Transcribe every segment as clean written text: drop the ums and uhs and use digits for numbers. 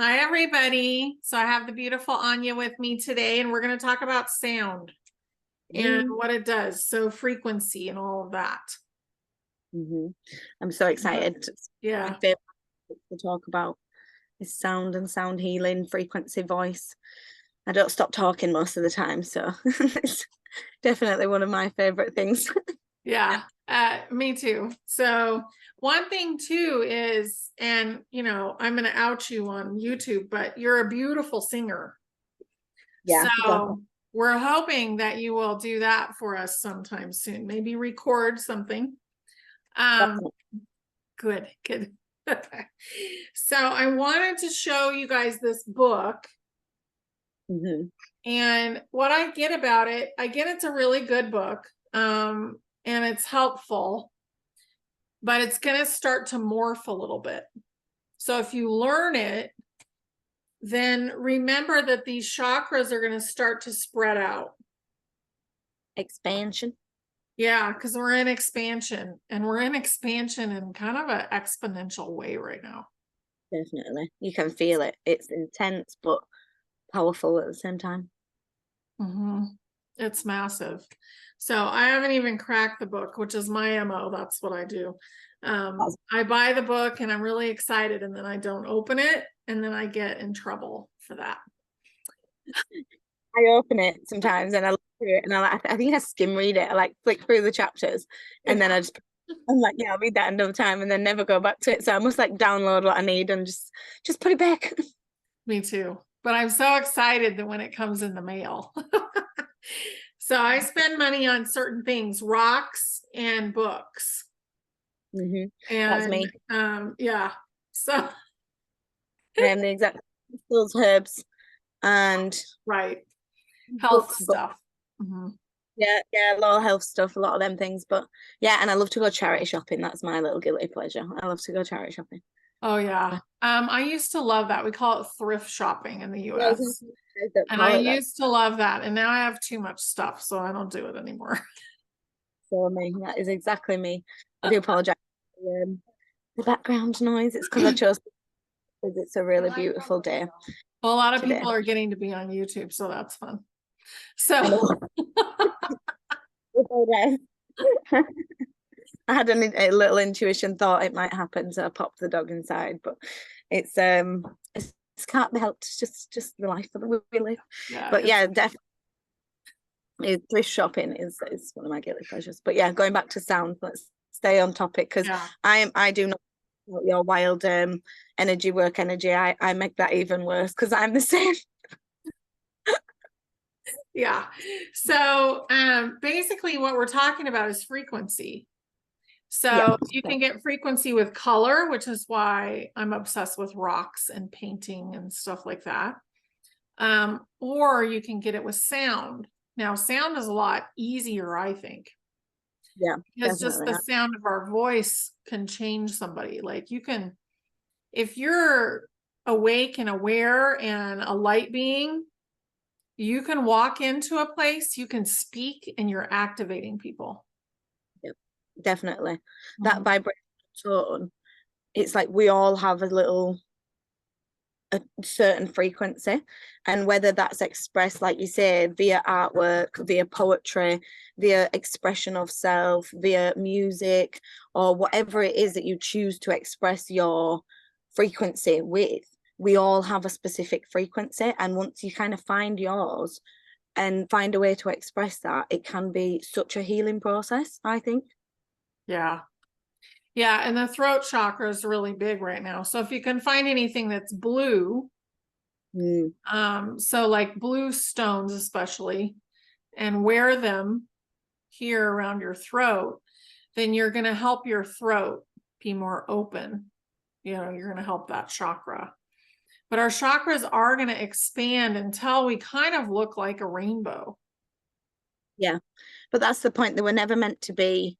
Hi, everybody. So I have the beautiful Anya with me today, and we're going to talk about sound and what it does. So frequency and all of that. I'm so excited. My Yeah. favorite to talk about is sound and sound healing, frequency, voice. I don't stop talking most of the time, so it's definitely one of my favorite things. Yeah. Me too. So one thing too is, and I'm going to out you on YouTube, but you're a beautiful singer. Yeah, definitely. So we're hoping that you will do that for us sometime soon. Maybe record something. Um, Good, good. So I wanted to show you guys this book. And what I get about it, I get it's a really good book. And it's helpful, but it's going to start to morph a little bit. So if you learn it, then remember that these chakras are going to start to spread out. Expansion. Yeah, because we're in expansion, and we're in expansion in kind of an exponential way right now. Definitely. You can feel it. It's intense but powerful at the same time. It's massive. So I haven't even cracked the book, which is my MO. That's what I do. I buy the book and I'm really excited, and then I don't open it, and then I get in trouble for that. I open it sometimes and I look through it and I think I skim read it. I like flick through the chapters and then I'm like, yeah, I'll read that another time and then never go back to it. So I must like download what I need and just put it back. Me too. But I'm so excited that when it comes in the mail. So I spend money on certain things, rocks and books. That's me. Yeah. So I am the exact those herbs and right. Health books, but stuff. yeah, a lot of health stuff, a lot of them things. But yeah, and I love to go charity shopping. That's my little guilty pleasure. I love to go charity shopping. Oh yeah. I used to love that. We call it thrift shopping in the Yeah, US. And I used to love that. And now I have too much stuff, so I don't do it anymore. So me, that is exactly me. I do apologize for the background noise. It's because I chose because it's a really beautiful day. Well, a lot of today. people are getting to be on YouTube, so that's fun. I So I had a little intuition thought it might happen, so I popped the dog inside. But it's can't be helped. It's just the life that we live. yeah, But yeah, definitely thrift shopping is one of my guilty pleasures. But yeah, going back to sound, let's stay on topic because yeah. I do not your wild energy work energy. I make that even worse because I'm the same. Yeah. So basically what we're talking about is frequency. So Yeah, you can get frequency with color, which is why I'm obsessed with rocks and painting and stuff like that. Or you can get it with sound. Now, sound is a lot easier, I think. yeah, Because just the definitely. sound of our voice can change somebody. Like you can, if you're awake and aware and a light being, you can walk into a place, you can speak, and you're activating people. Yep, definitely. That vibration tone, it's like we all have a certain frequency, and whether that's expressed, like you say, via artwork, via poetry, via expression of self, via music, or whatever it is that you choose to express your frequency with, we all have a specific frequency, and once you kind of find yours and find a way to express that, it can be such a healing process, I think. Yeah. Yeah, and the throat chakra is really big right now. So if you can find anything that's blue, so like blue stones especially, and wear them here around your throat, then you're going to help your throat be more open. You're going to help that chakra. But our chakras are going to expand until we kind of look like a rainbow. Yeah, but that's the point. They were never meant to be.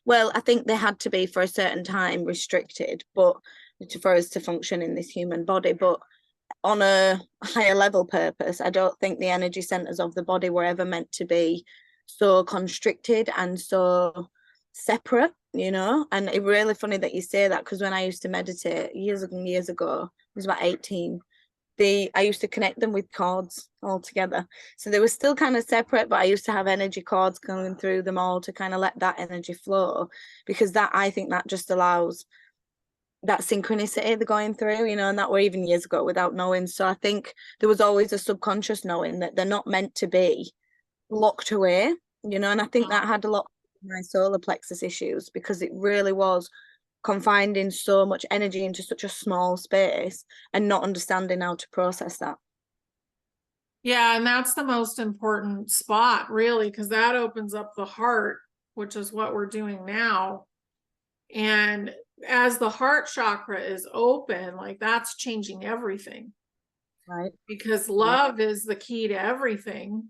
Well, I think they had to be for a certain time restricted, but for us to function in this human body. But on a higher level purpose, I don't think the energy centers of the body were ever meant to be so constricted and so separate, And it's really funny that you say that because when I used to meditate years and years ago, I was about 18, I used to connect them with cords all together. So they were still kind of separate, but I used to have energy cords going through them all to kind of let that energy flow, because that, I think that just allows that synchronicity they're going through, you know, and that were even years ago without knowing. So I think there was always a subconscious knowing that they're not meant to be locked away, you know, and I think that had a lot of my solar plexus issues, because it really was confined in so much energy into such a small space and not understanding how to process that. Yeah, and that's the most important spot, really, because that opens up the heart, which is what we're doing now. And as the heart chakra is open, like that's changing everything. Right. Because love is the key to everything.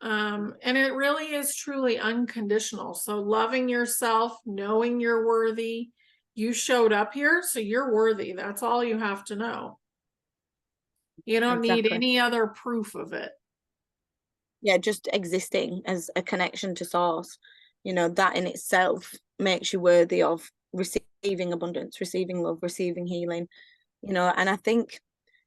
And it really is truly unconditional. So loving yourself, knowing you're worthy, you showed up here, so you're worthy. That's all you have to know. You don't need Exactly. any other proof of it. Yeah, just existing as a connection to source, you know, that in itself makes you worthy of receiving abundance, receiving love, receiving healing, you know. And I think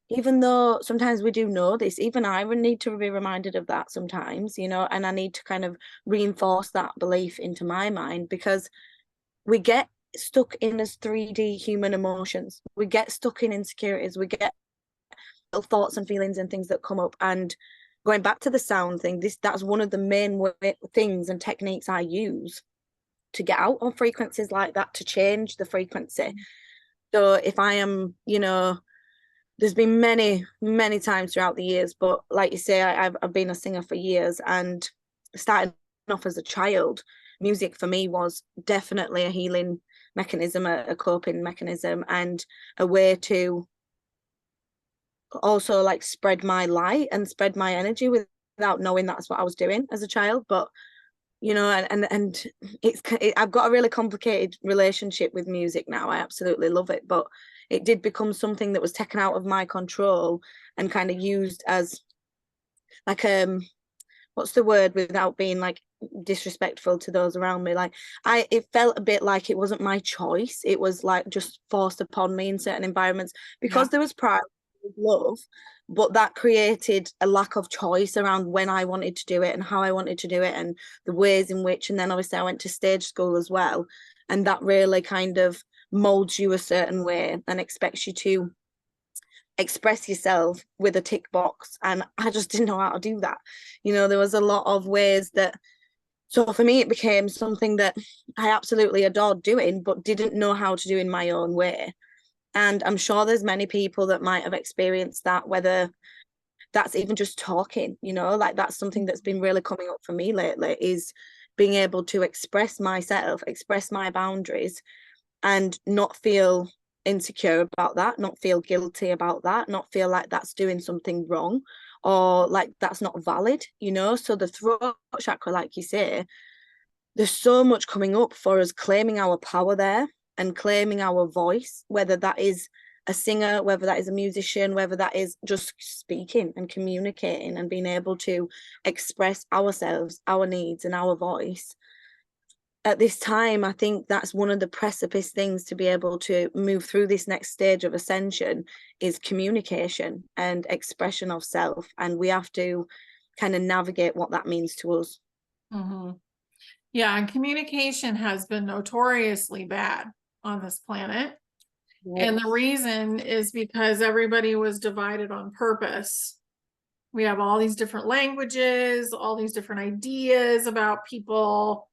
even though sometimes we do know this, even I would need to be reminded of that sometimes, you know, and I need to kind of reinforce that belief into my mind, because we get stuck in as 3D human emotions. We get stuck in insecurities. We get thoughts and feelings and things that come up. And going back to the sound thing, that's one of the main things and techniques I use to get out on frequencies like that, to change the frequency. So if I am, you know, there's been many times throughout the years, but like you say, I've been a singer for years, and starting off as a child, music for me was definitely a healing mechanism, a coping mechanism, and a way to also like spread my light and spread my energy without knowing that's what I was doing as a child. But you know, and I've got a really complicated relationship with music now. I absolutely love it, but it did become something that was taken out of my control and kind of used as like what's the word without being like disrespectful to those around me, like it felt a bit like it wasn't my choice. It was like just forced upon me in certain environments, because there was pride, love, but that created a lack of choice around when I wanted to do it and how I wanted to do it and the ways in which. And then obviously I went to stage school as well, and that really kind of molds you a certain way and expects you to express yourself with a tick box, and I just didn't know how to do that. You know, there was a lot of ways that, so for me it became something that I absolutely adored doing but didn't know how to do in my own way. And I'm sure there's many people that might have experienced that, whether that's even just talking, you know, like that's something that's been really coming up for me lately, is being able to express myself, express my boundaries, and not feel insecure about that, not feel guilty about that, not feel like that's doing something wrong or like that's not valid, you know. So the throat chakra, like you say, there's so much coming up for us claiming our power there and claiming our voice, whether that is a singer, whether that is a musician, whether that is just speaking and communicating and being able to express ourselves, our needs, and our voice. At this time, I think that's one of the precipice things to be able to move through this next stage of ascension is communication and expression of self. And we have to kind of navigate what that means to us. Mm-hmm. Yeah, and communication has been notoriously bad on this planet. Right. And the reason is because everybody was divided on purpose. We have all these different languages, all these different ideas about people.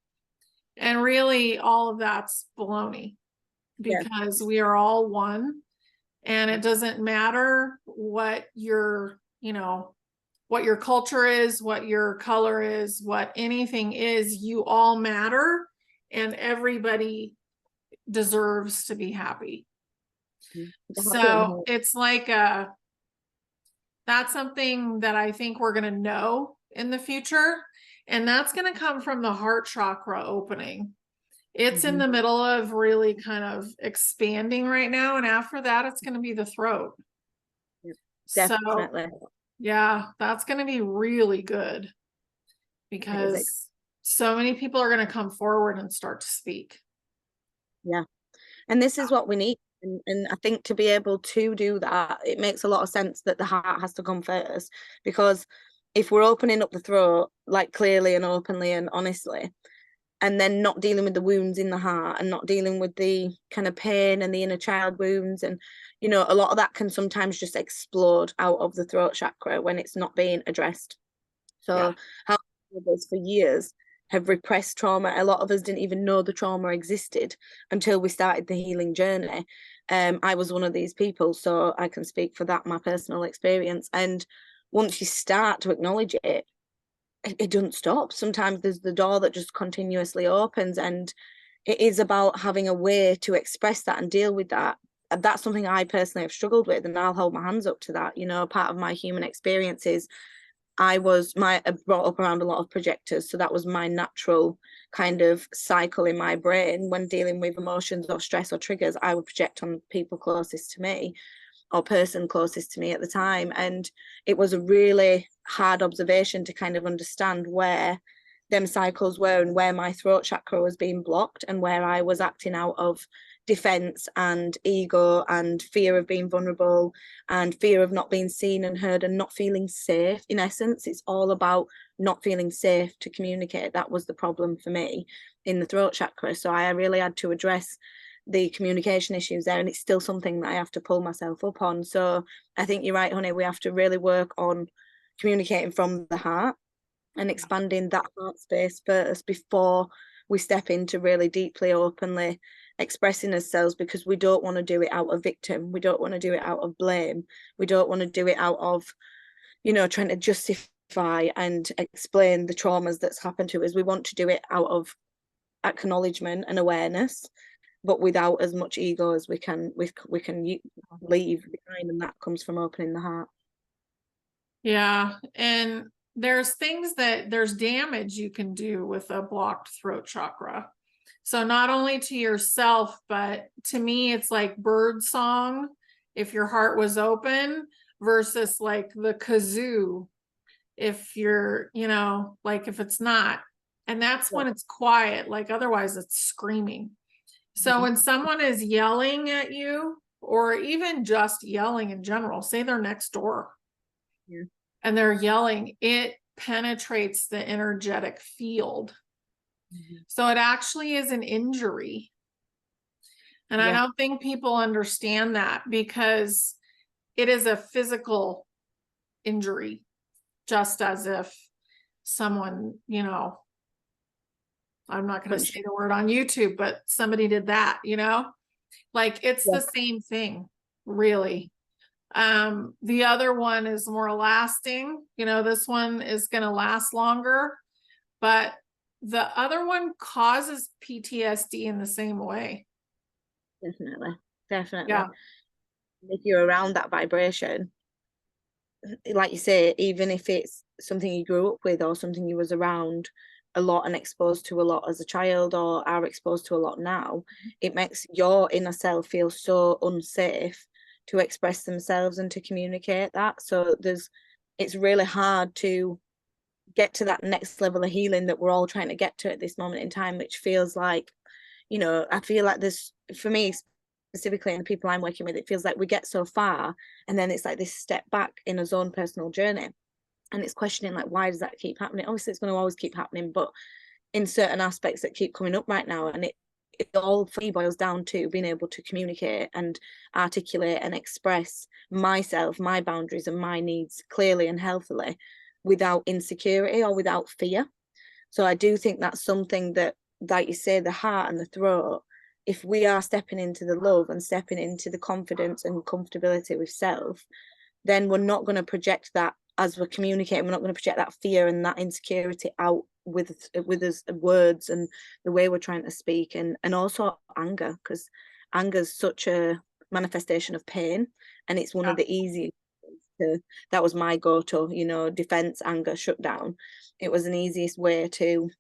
And really, all of that's baloney, because we are all one. And it doesn't matter what your, you know, what your culture is, what your color is, what anything is, you all matter, and everybody deserves to be happy. So it's like that's something that I think we're going to know in the future. And that's going to come from the heart chakra opening. It's in the middle of really kind of expanding right now. And after that, it's going to be the throat. Definitely. So, yeah, that's going to be really good, because so many people are going to come forward and start to speak. Yeah. And this is what we need. And I think to be able to do that, it makes a lot of sense that the heart has to come first, because if we're opening up the throat like clearly and openly and honestly, and then not dealing with the wounds in the heart and not dealing with the kind of pain and the inner child wounds, and a lot of that can sometimes just explode out of the throat chakra when it's not being addressed. Yeah. So how many of us for years have repressed trauma? A lot of us didn't even know the trauma existed until we started the healing journey. I was one of these people, so I can speak for that, my personal experience. And once you start to acknowledge it doesn't stop. Sometimes there's the door that just continuously opens, and it is about having a way to express that and deal with that. And that's something I personally have struggled with, and I'll hold my hands up to that. Part of my human experiences, I brought up around a lot of projectors, so that was my natural kind of cycle in my brain. When dealing with emotions or stress or triggers, I would project on people closest to me or person closest to me at the time. And it was a really hard observation to kind of understand where them cycles were and where my throat chakra was being blocked and where I was acting out of defense and ego and fear of being vulnerable and fear of not being seen and heard and not feeling safe. In essence, it's all about not feeling safe to communicate. That was the problem for me in the throat chakra. So I really had to address the communication issues there, and it's still something that I have to pull myself up on. So I think you're right, honey. We have to really work on communicating from the heart and expanding that heart space first before we step into really deeply, openly expressing ourselves, because we don't want to do it out of victim. We don't want to do it out of blame. We don't want to do it out of, trying to justify and explain the traumas that's happened to us. We want to do it out of acknowledgement and awareness, but without as much ego as we can leave behind, and that comes from opening the heart. Yeah. And there's damage you can do with a blocked throat chakra. So not only to yourself, but to me, it's like bird song if your heart was open versus like the kazoo if you're, like if it's not. And that's when it's quiet, like otherwise it's screaming. So when someone is yelling at you, or even just yelling in general, say they're next door and they're yelling, it penetrates the energetic field. So it actually is an injury. And I don't think people understand that, because it is a physical injury, just as if someone, I'm not going to say the word on YouTube, but somebody did that, like it's the same thing, really. The other one is more lasting, this one is going to last longer, but the other one causes PTSD in the same way. Definitely. Yeah. If you're around that vibration, like you say, even if it's something you grew up with or something you was around a lot and exposed to a lot as a child or are exposed to a lot now, it makes your inner self feel so unsafe to express themselves and to communicate that. So it's really hard to get to that next level of healing that we're all trying to get to at this moment in time, which feels like, I feel like there's, for me specifically, and the people I'm working with, it feels like we get so far and then it's like this step back in a own personal journey, and it's questioning like, why does that keep happening? Obviously it's going to always keep happening, but in certain aspects that keep coming up right now, and it all for me boils down to being able to communicate and articulate and express myself, my boundaries and my needs clearly and healthily without insecurity or without fear. So I do think that's something that, like you say, the heart and the throat, if we are stepping into the love and stepping into the confidence and comfortability with self, then we're not going to project that as we're communicating. We're not going to project that fear and that insecurity out with us words and the way we're trying to speak, and also anger, because anger is such a manifestation of pain, and it's one of the easiest that was my go-to, defense, anger, shutdown. It was an easiest way to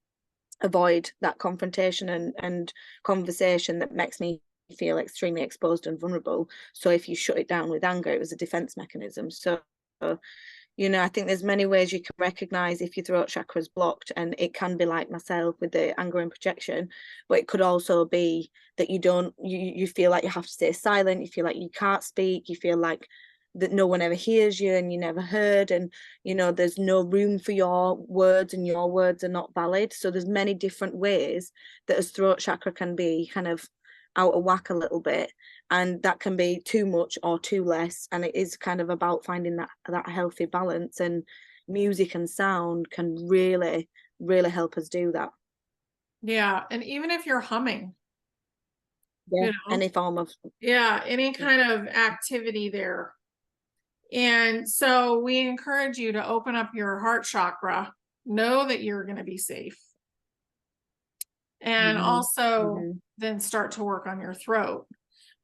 avoid that confrontation and conversation that makes me feel extremely exposed and vulnerable. So if you shut it down with anger, it was a defense mechanism. So I think there's many ways you can recognize if your throat chakra is blocked, and it can be like myself with the anger and projection, but it could also be that you feel like you have to stay silent, you feel like you can't speak, you feel like that no one ever hears you and you never heard, and there's no room for your words and your words are not valid. So there's many different ways that a throat chakra can be kind of out of whack a little bit, and that can be too much or too less, and it is kind of about finding that healthy balance, and music and sound can really help us do that. Yeah, and even if you're humming, Yeah, any form of, yeah, any kind of activity there. And so we encourage you to open up your heart chakra, know that you're going to be safe, and also then start to work on your throat.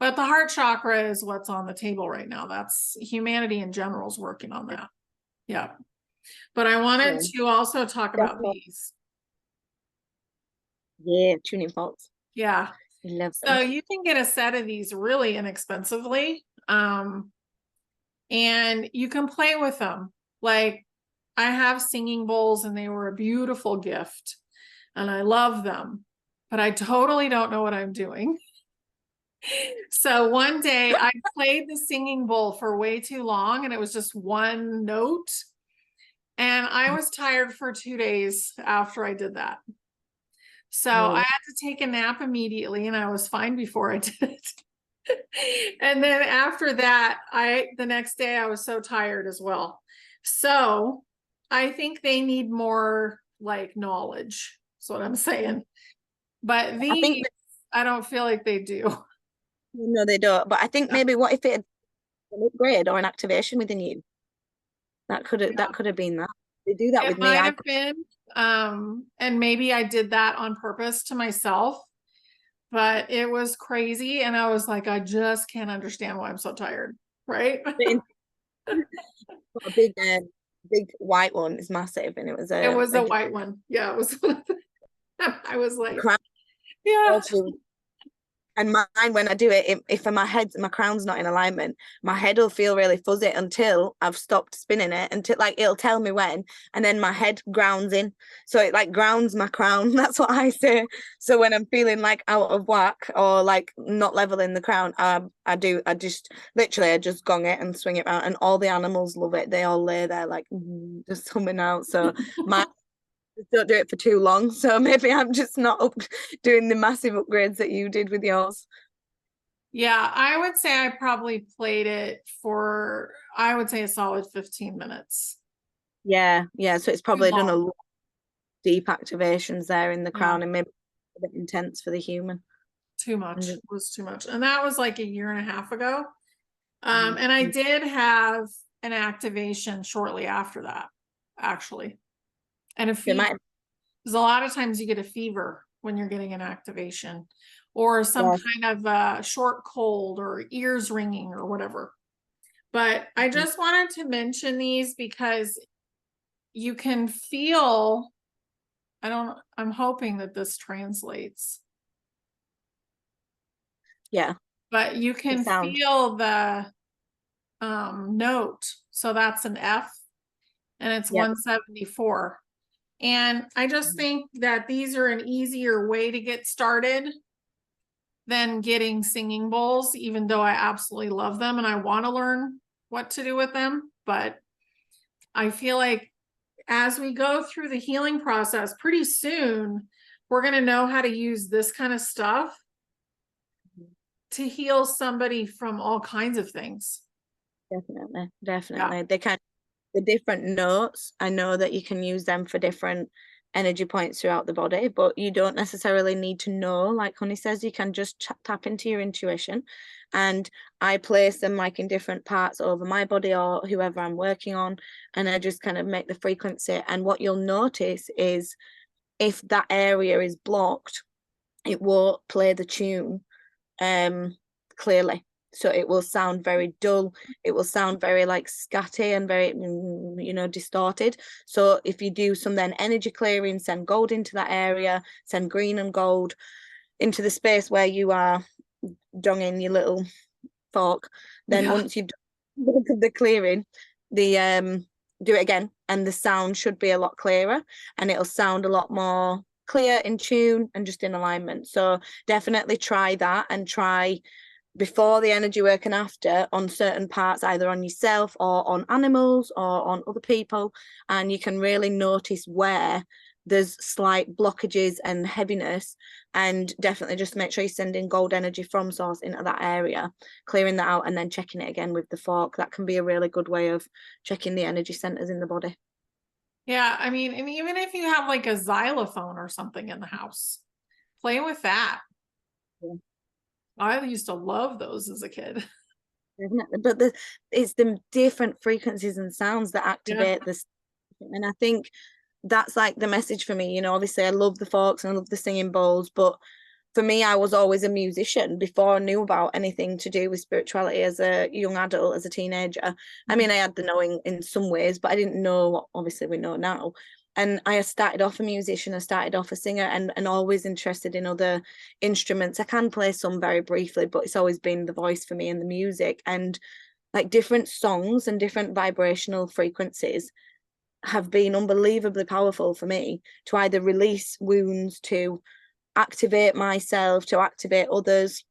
But the heart chakra is what's on the table right now. That's humanity in general is working on that. Yeah. But I wanted to also talk about these. Yeah, tuning forks. Yeah. Love So them. you can get a set of these really inexpensively. And you can play with them. Like I have singing bowls and they were a beautiful gift and I love them, but I totally don't know what I'm doing. So one day I played the singing bowl for way too long and it was just one note. And I was tired for 2 days after I did that. So I had to take a nap immediately and I was fine before I did it. And then after that, the next day I was so tired as well. So I think they need more like knowledge. That's what I'm saying. But these, I don't feel like they do. No, they don't. But I think maybe what if it had an upgrade or an activation within you? That could have been that. They do that with me. Might have been. And maybe I did that on purpose to myself, but it was crazy. And I was like, I just can't understand why I'm so tired. Right. A big white one is massive, and it was a white one. Yeah, it was. I was like, yeah. And mine, when I do it, if my crown's not in alignment, my head will feel really fuzzy until I've stopped spinning it, until like it'll tell me when, and then my head grounds in. So it like grounds my crown. That's what I say. So when I'm feeling like out of whack or like not leveling the crown, I just gong it and swing it around, and all the animals love it. They all lay there like just humming out. So my don't do it for too long, so maybe I'm just not doing the massive upgrades that you did with yours. Yeah, I would say I probably played it for, I would say, a solid 15 minutes. Yeah, so it's probably done a lot of deep activations there in the crown, and maybe a bit intense for the human. Too much. It was too much. And that was like a year and a half ago. And I did have an activation shortly after that, actually. And a fever. Because a lot of times you get a fever when you're getting an activation, or some kind of short cold or ears ringing or whatever. But I just wanted to mention these because you can feel, I'm hoping that this translates. Yeah. But you can feel the note. So that's an F and it's 174. And I just think that these are an easier way to get started than getting singing bowls, even though I absolutely love them and I want to learn what to do with them. But I feel like as we go through the healing process, pretty soon we're going to know how to use this kind of stuff to heal somebody from all kinds of things. Definitely. Yeah. The different notes, I know that you can use them for different energy points throughout the body, but you don't necessarily need to know. Like Honey says, you can just tap into your intuition, and I place them like in different parts over my body or whoever I'm working on, and I just kind of make the frequency. And what you'll notice is if that area is blocked, it won't play the tune clearly. So it will sound very dull. It will sound very like scatty and very, distorted. So if you do some then energy clearing, send gold into that area, send green and gold into the space where you are donging your little fork. Then once you've done the clearing, the do it again, and the sound should be a lot clearer, and it'll sound a lot more clear, in tune, and just in alignment. So definitely try that, and try before the energy work and after on certain parts, either on yourself or on animals or on other people, and you can really notice where there's slight blockages and heaviness, and definitely just make sure you're sending gold energy from source into that area, clearing that out, and then checking it again with the fork. That can be a really good way of checking the energy centers in the body. Yeah, I mean, and even if you have like a xylophone or something in the house, play with that. Yeah. I used to love those as a kid. Definitely. But it's the different frequencies and sounds that Yeah. activate this, and I think that's like the message for me. Obviously I love the folks and I love the singing bowls, but for me, I was always a musician before I knew about anything to do with spirituality as a young adult, as a teenager. I mean, I had the knowing in some ways, but I didn't know what obviously we know now. And I started off a musician, I started off a singer, and always interested in other instruments. I can play some very briefly, but it's always been the voice for me and the music. And like different songs and different vibrational frequencies have been unbelievably powerful for me to either release wounds, to activate myself, to activate others.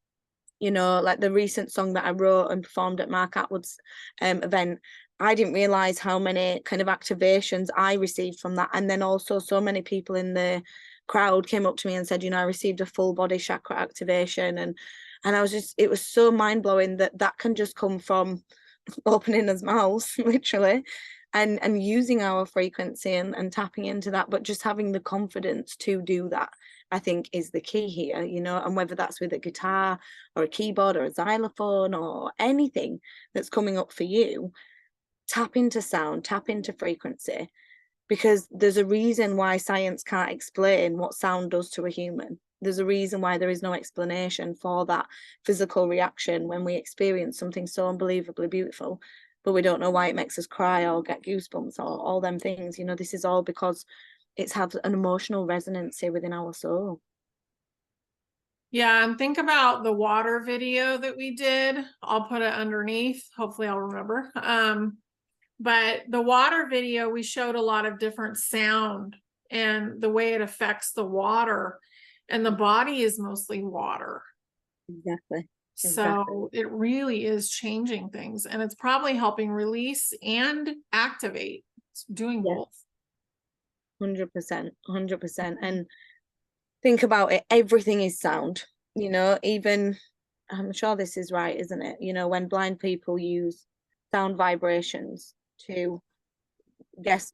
Like the recent song that I wrote and performed at Mark Atwood's event, I didn't realize how many kind of activations I received from that. And then also so many people in the crowd came up to me and said, I received a full body chakra activation. And I was just, it was so mind-blowing that can just come from opening his mouth literally, and using our frequency and tapping into that, but just having the confidence to do that, I think, is the key here. And whether that's with a guitar or a keyboard or a xylophone or anything that's coming up for you, tap into sound, tap into frequency, because there's a reason why science can't explain what sound does to a human. There's a reason why there is no explanation for that physical reaction when we experience something so unbelievably beautiful, but we don't know why it makes us cry or get goosebumps or all them things. This is all because it's had an emotional resonance within our soul. Yeah, and think about the water video that we did. I'll put it underneath. Hopefully I'll remember. But the water video, we showed a lot of different sound and the way it affects the water. And the body is mostly water. Exactly. So it really is changing things. And it's probably helping release and activate. It's doing both. 100%, 100%. And think about it, everything is sound. Even, I'm sure this is right, isn't it? When blind people use sound vibrations to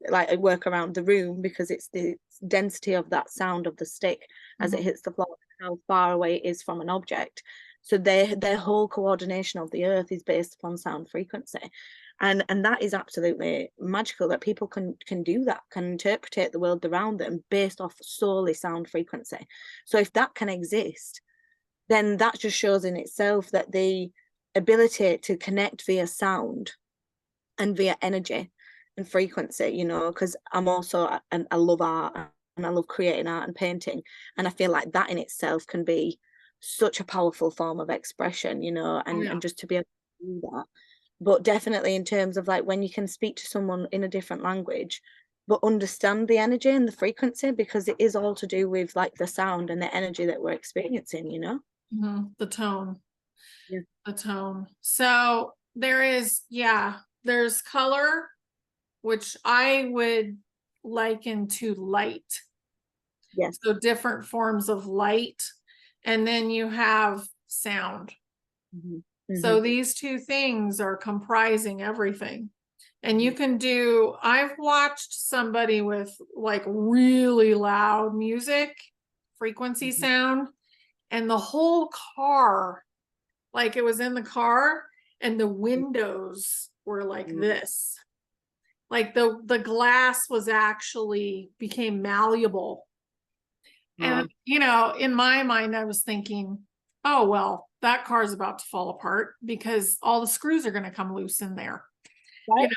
like work around the room, because it's the density of that sound of the stick as it hits the floor, how far away it is from an object. So their whole coordination of the earth is based upon sound frequency. And that is absolutely magical, that people can do that, can interpret the world around them based off solely sound frequency. So if that can exist, then that just shows in itself that the ability to connect via sound and via energy and frequency, because I'm also, and I love art and I love creating art and painting, and I feel like that in itself can be such a powerful form of expression, and just to be able to do that. But definitely in terms of like when you can speak to someone in a different language but understand the energy and the frequency, because it is all to do with like the sound and the energy that we're experiencing. The tone. Yeah. The tone. So there's color, which I would liken to light. Yes. So different forms of light. And then you have sound. So these two things are comprising everything. And you can I've watched somebody with like really loud music, frequency sound, and the whole car, like it was in the car and the windows were like this. Like the glass was actually became malleable. And, in my mind, I was thinking, oh, well, that car's about to fall apart because all the screws are going to come loose in there. Right.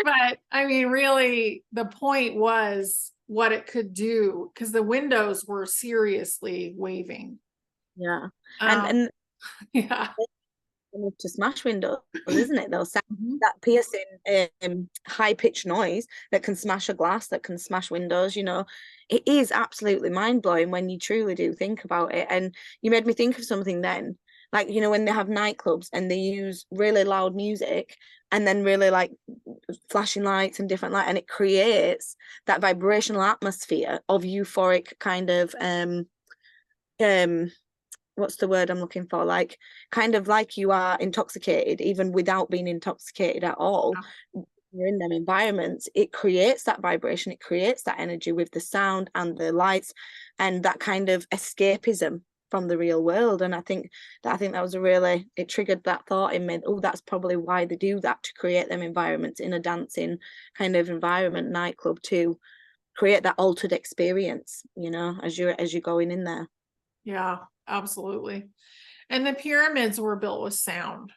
But I mean, really, the point was what it could do, because the windows were seriously waving. Yeah. And Yeah. in enough to smash windows, isn't it? They'll sound Mhm. that piercing, high-pitched noise that can smash a glass, that can smash windows, you know. It is absolutely mind-blowing when you truly do think about it. And you made me think of something then. Like, you know, when they have nightclubs and they use really loud music and then really like flashing lights and different light, and it creates that vibrational atmosphere of euphoric kind of um what's the word I'm looking for? Like kind of like you are intoxicated, even without being intoxicated at all. You're in them environments, it creates that vibration, it creates that energy with the sound and the lights and that kind of escapism from the real world. And I think that was a really, it triggered that thought in me. Oh, that's probably why they do that, to create them environments in a dancing kind of environment, nightclub, to create that altered experience, you know, as you're going in there. Yeah, absolutely. And the pyramids were built with sound.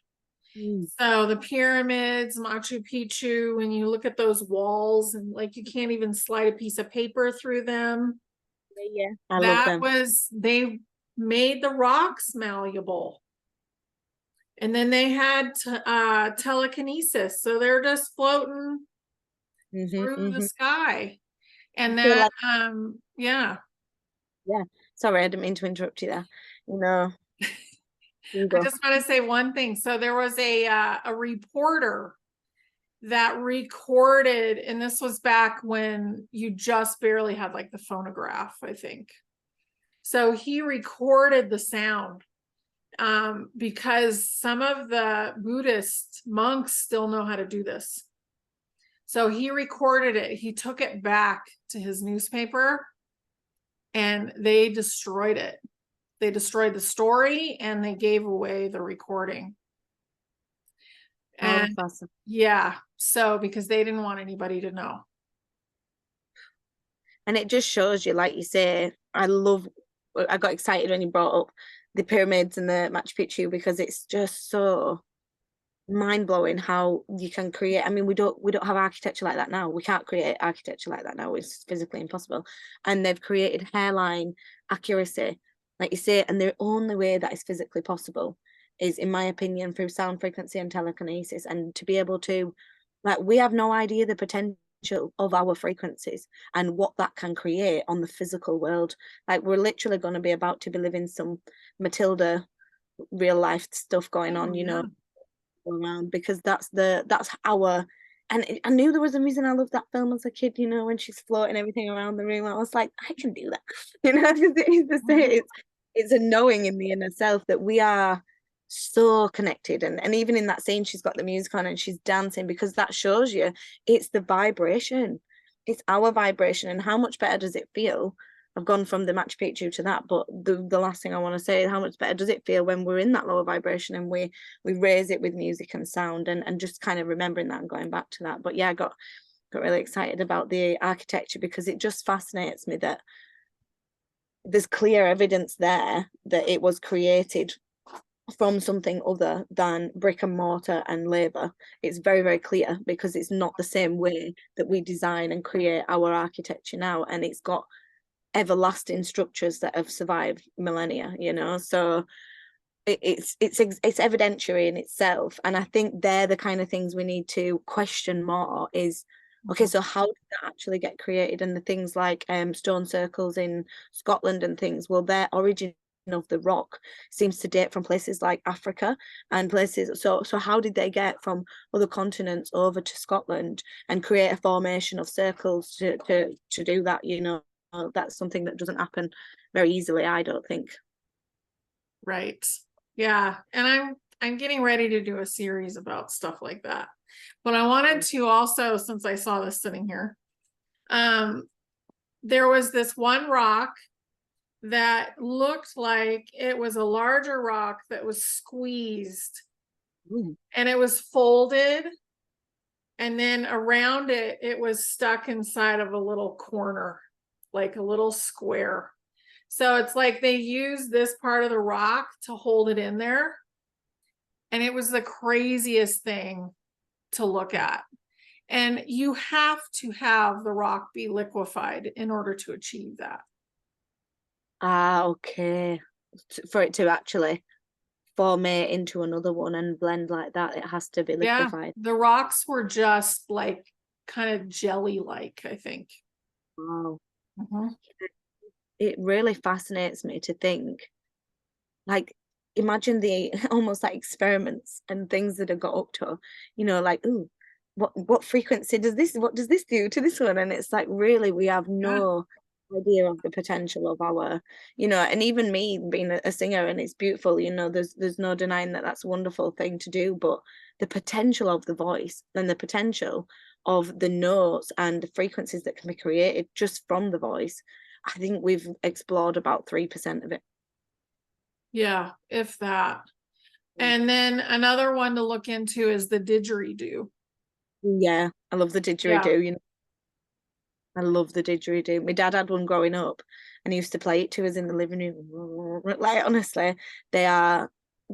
Mm. So the pyramids, Machu Picchu, when you look at those walls and like you can't even slide a piece of paper through them, Yeah, I love that them. was, they made the rocks malleable. And then they had telekinesis. So they're just floating through the Hmm. sky. I And feel that, like, yeah, yeah. Sorry, I didn't mean to interrupt you there. You know, you I go. just want to say one thing. So there was a reporter that recorded, and this was back when you just barely had like the phonograph, I think. So he recorded the sound because some of the Buddhist monks still know how to do this. So he recorded it. He took it back to his newspaper and they destroyed it. They destroyed the story and they gave away the recording. How And fascinating. yeah, so because they didn't want anybody to know. And it just shows you, like you say, I got excited when you brought up the pyramids and the Machu Picchu, because it's just so mind-blowing how you can create. I mean, we don't have architecture like that now. We can't create architecture like that now. It's physically impossible. And they've created hairline accuracy, like you say, and the only way that is physically possible is, in my opinion, through sound frequency and telekinesis. And to be able to, like, we have no idea the potential of our frequencies and what that can create on the physical world. Like, we're literally going to be about to be living some Matilda real life stuff going Oh on, you know, yeah. around, because that's our. And I knew there was a reason I loved that film as a kid, you know, when she's floating everything around the room. I was like, I can do that. You know, it's a knowing in the inner self that we are so connected. And even in that scene, she's got the music on and she's dancing, because that shows you it's the vibration. It's our vibration. And how much better does it feel? I've gone from the Machu Picchu to that, but the last thing I want to say is, how much better does it feel when we're in that lower vibration and we raise it with music and sound, and just kind of remembering that and going back to that. But yeah, I got really excited about the architecture, because it just fascinates me that there's clear evidence there that it was created from something other than brick and mortar and labor. It's very, very clear, because it's not the same way that we design and create our architecture now, and it's got everlasting structures that have survived millennia, you know. So it's evidentiary in itself, and I think they're the kind of things we need to question more. Is, okay, Mhm. so how did that actually get created? And the things like stone circles in Scotland and things, well, their origin of the rock seems to date from places like Africa and places. So how did they get from other continents over to Scotland and create a formation of circles to do that, you know? That's something that doesn't happen very easily, I don't think. Right. Yeah. And I'm getting ready to do a series about stuff like that. But I wanted to also, since I saw this sitting here, um, there was this one rock that looked like it was a larger rock that was squeezed Mm. and it was folded, and then around it, it was stuck inside of a little corner, like a little square. So it's like they used this part of the rock to hold it in there. And it was the craziest thing to look at. And you have to have the rock be liquefied in order to achieve that. Ah, okay. For it to actually. formate into another one and blend like that. It has to be Yeah, liquefied. the rocks were just like kind of jelly-like, I think. Wow. Mhm. It really fascinates me to think, like, imagine the almost like experiments and things that have got up to, like, ooh, what frequency does this, what does this do to this one? And it's like, really, we have Yeah, no idea of the potential of our, and even me being a singer, and it's beautiful, there's no denying that that's a wonderful thing to do, but the potential of the voice and the potential of the notes and the frequencies that can be created just from the voice, I think we've explored about 3% of it. yeah, if that. And then another one to look into is the didgeridoo. Yeah, I love the Yeah, didgeridoo, I love the didgeridoo. My dad had one growing up and he used to play it to us in the living room. Like, honestly, they are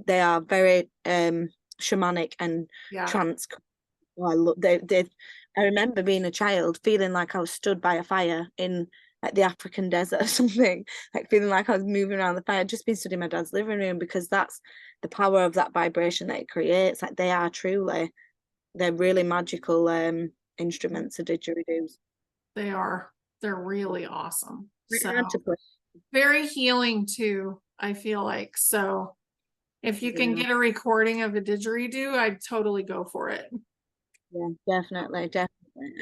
they are very shamanic and yeah, trance. Oh, I love they I remember being a child feeling like I was stood by a fire in like the African desert or something, like feeling like I was moving around the fire, just being stood in my dad's living room, because that's the power of that vibration that it creates. Like, they're really magical instruments, the didgeridoos. they are. They're really awesome. So Hard to play. very healing too, I feel like. So if you can Yeah, get a recording of a didgeridoo, I'd totally go for it. yeah, definitely, definitely.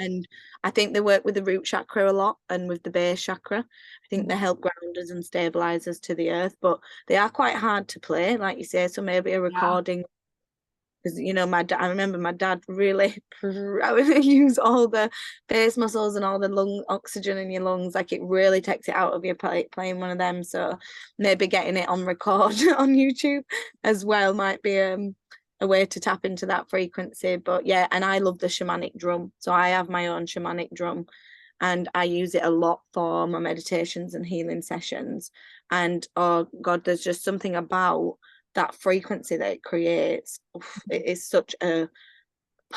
And I think they work with the root chakra a lot and with the base chakra. I think they help ground us and stabilize us to the earth, but they are quite hard to play, like you say. So maybe a Yeah, recording, because my dad, I remember my dad really I would use all the face muscles and all the lung oxygen in your lungs, like it really takes it out of your playing one of them. So maybe getting it on record on YouTube as well might be a way to tap into that frequency. But yeah, and I love the shamanic drum, so I have my own shamanic drum and I use it a lot for my meditations and healing sessions. And oh god, there's just something about that frequency that it creates. Oof, it is such a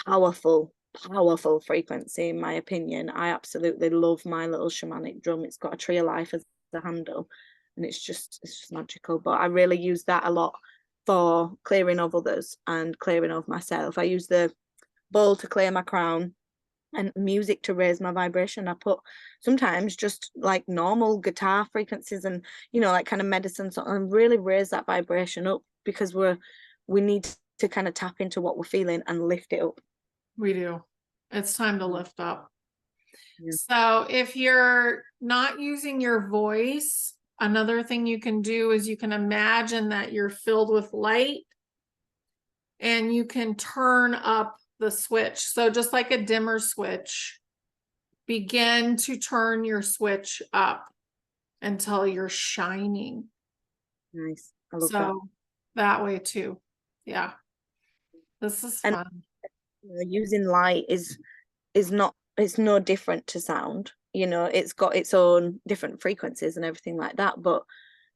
powerful, powerful frequency, in my opinion. I absolutely love my little shamanic drum. It's got a tree of life as the handle, and it's just magical. But I really use that a lot for clearing of others and clearing of myself. I use the bowl to clear my crown and music to raise my vibration. I put sometimes just like normal guitar frequencies and like kind of medicine sort, and really raise that vibration up, because we need to kind of tap into what we're feeling and lift it up. we do. It's time to Mm. lift up. Yeah. So if you're not using your voice, another thing you can do is you can imagine that you're filled with light and you can turn up the switch. So just like a dimmer switch, begin to turn your switch up until you're shining. Nice. I love that. So that way too. Yeah, this is And fun. using light is not, it's no different to sound. It's got its own different frequencies and everything like that. But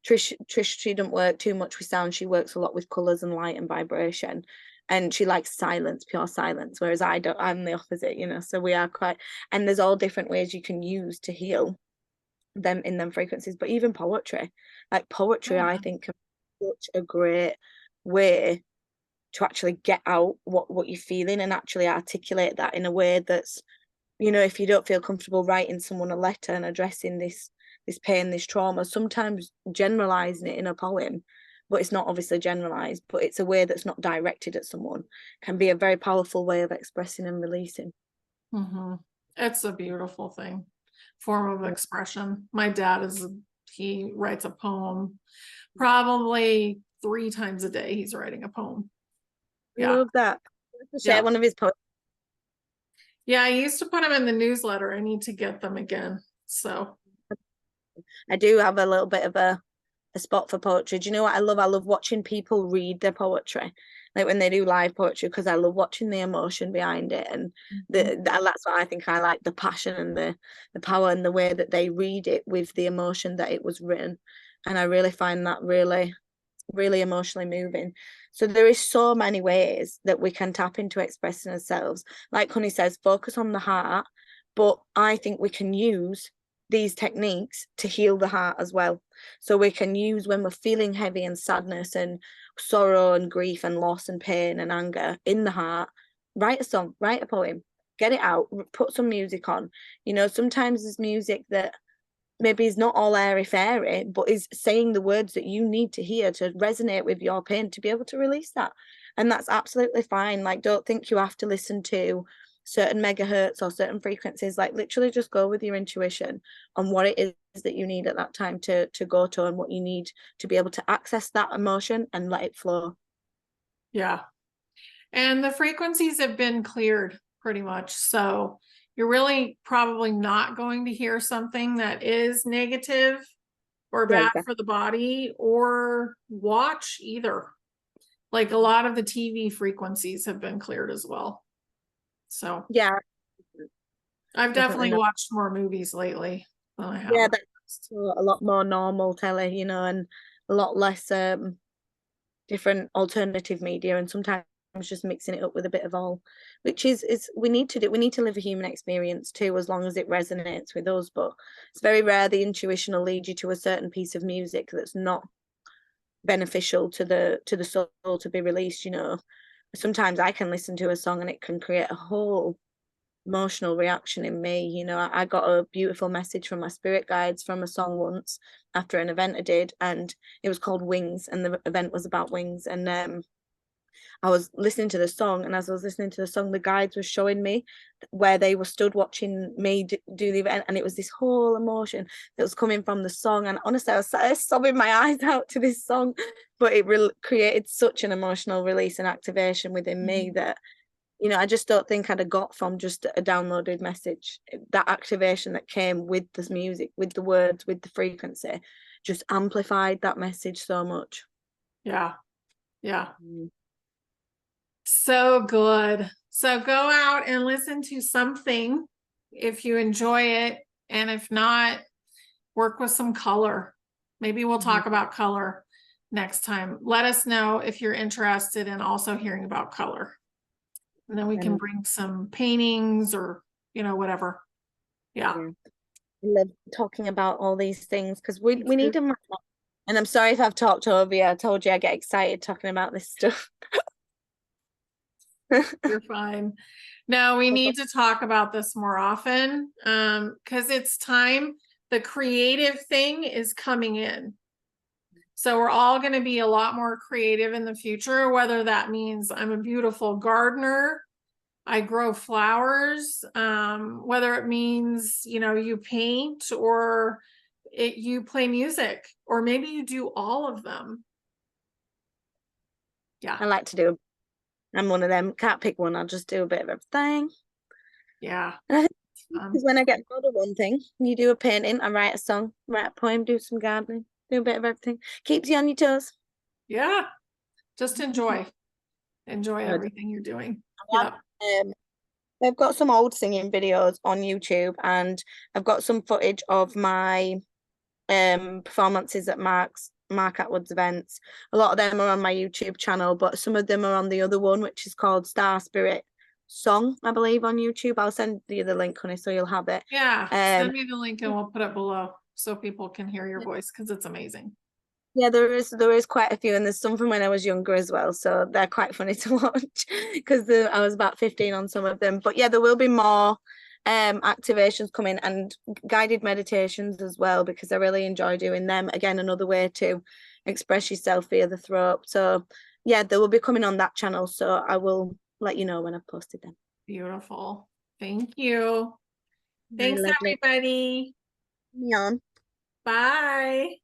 Trish, she doesn't work too much with sound. She works a lot with colors and light and vibration, and she likes silence, pure silence. Whereas I don't. I'm the opposite. So we are quite. And there's all different ways you can use to heal them in them frequencies. But even poetry, like poetry, I think can be such a great way to actually get out what you're feeling and actually articulate that in a way that's, if you don't feel comfortable writing someone a letter and addressing this pain, this trauma, sometimes generalizing it in a poem, but it's not obviously generalized, but it's a way that's not directed at someone, can be a very powerful way of expressing and releasing. It's a beautiful thing, form of expression. My dad he writes a poem probably 3 times a day. He's writing a poem. I Yeah. love that. To share Yeah. one of his poems. Yeah. I used to put them in the newsletter. I need to get them again. So I do have a little bit of a spot for poetry. Do you know what I love? I love watching people read their poetry, like when they do live poetry, because I love watching the emotion behind it, and that's what I think I like, the passion and the power and the way that they read it with the emotion that it was written, and I really find that really, really emotionally moving. So there is so many ways that we can tap into expressing ourselves. Like Honey says, focus on the heart, but I think we can use these techniques to heal the heart as well. So we can use when we're feeling heavy and sadness, and sorrow and grief and loss and pain and anger in the heart, write a song, write a poem, get it out, put some music on. You know, sometimes there's music that maybe is not all airy fairy, but is saying the words that you need to hear to resonate with your pain to be able to release that. And that's absolutely fine. Like, don't think you have to listen to certain megahertz or certain frequencies. Like, literally just go with your intuition on what it is that you need at that time to go to, and what you need to be able to access that emotion and let it flow. Yeah. And the frequencies have been cleared pretty much. So you're really probably not going to hear something that is negative or Yeah, bad exactly. for the body, or watch either. Like a lot of the TV frequencies have been cleared as well. So Yeah, I've definitely definitely not. watched more movies lately than I Yeah, have. that's a lot more normal telly, you know, and a lot less different alternative media, and sometimes just mixing it up with a bit of all, which is we need to do. We need to live a human experience too, as long as it resonates with us. But it's very rare the intuition will lead you to a certain piece of music that's not beneficial to the soul to be released. You know, sometimes I can listen to a song and it can create a whole emotional reaction in me. You know, I got a beautiful message from my spirit guides from a song once after an event I did, and it was called Wings, and the event was about wings. And I was listening to the song, and as I was listening to the song, the guides were showing me where they were stood watching me do the event, and it was this whole emotion that was coming from the song. And honestly, I was sobbing my eyes out to this song, but it created such an emotional release and activation within me that, you know, I just don't think I'd have got from just a downloaded message. That activation that came with the music, with the words, with the frequency, just amplified that message so much. Yeah. Yeah. Mm. So good. So go out and listen to something if you enjoy it. And if not, work with some color. Maybe we'll talk about color next time. Let us know if you're interested in also hearing about color. And then we can And bring some paintings or, you know, whatever. Yeah. yeah, I love talking about all these things because we Me need too. them. And I'm sorry if I've talked over you. I told you I get excited talking about this stuff. You're fine. No, we need to talk about this more often because it's time. The creative thing is coming in. So we're all going to be a lot more creative in the future, whether that means I'm a beautiful gardener, I grow flowers, whether it means, you know, you paint or you play music, or maybe you do all of them. Yeah. I like to do. I'm one of them. Can't pick one. I'll just do a bit of everything. Yeah. And I think because when I get bored of one thing, you do a painting, I write a song, write a poem, do some gardening, do a bit of everything. Keeps you on your toes. Yeah. Just enjoy Good. everything you're doing. I Yeah. have, I've got some old singing videos on YouTube, and I've got some footage of my performances at Mark Atwood's events. A lot of them are on my YouTube channel, but some of them are on the other one, which is called Star Spirit Song, I believe, on YouTube. I'll send you the link, honey, so you'll have it. Yeah. Send me the link and we'll put it below so people can hear your voice because it's amazing. Yeah, there is quite a few, and there's some from when I was younger as well, so they're quite funny to watch because I was about 15 on some of them. But yeah, there will be more activations coming, and guided meditations as well, because I really enjoy doing them. Again, another way to express yourself via the throat. So yeah, they will be coming on that channel, so I will let you know when I've posted them. Beautiful. Thank you. Very Thanks, lovely. everybody. Me on. Bye.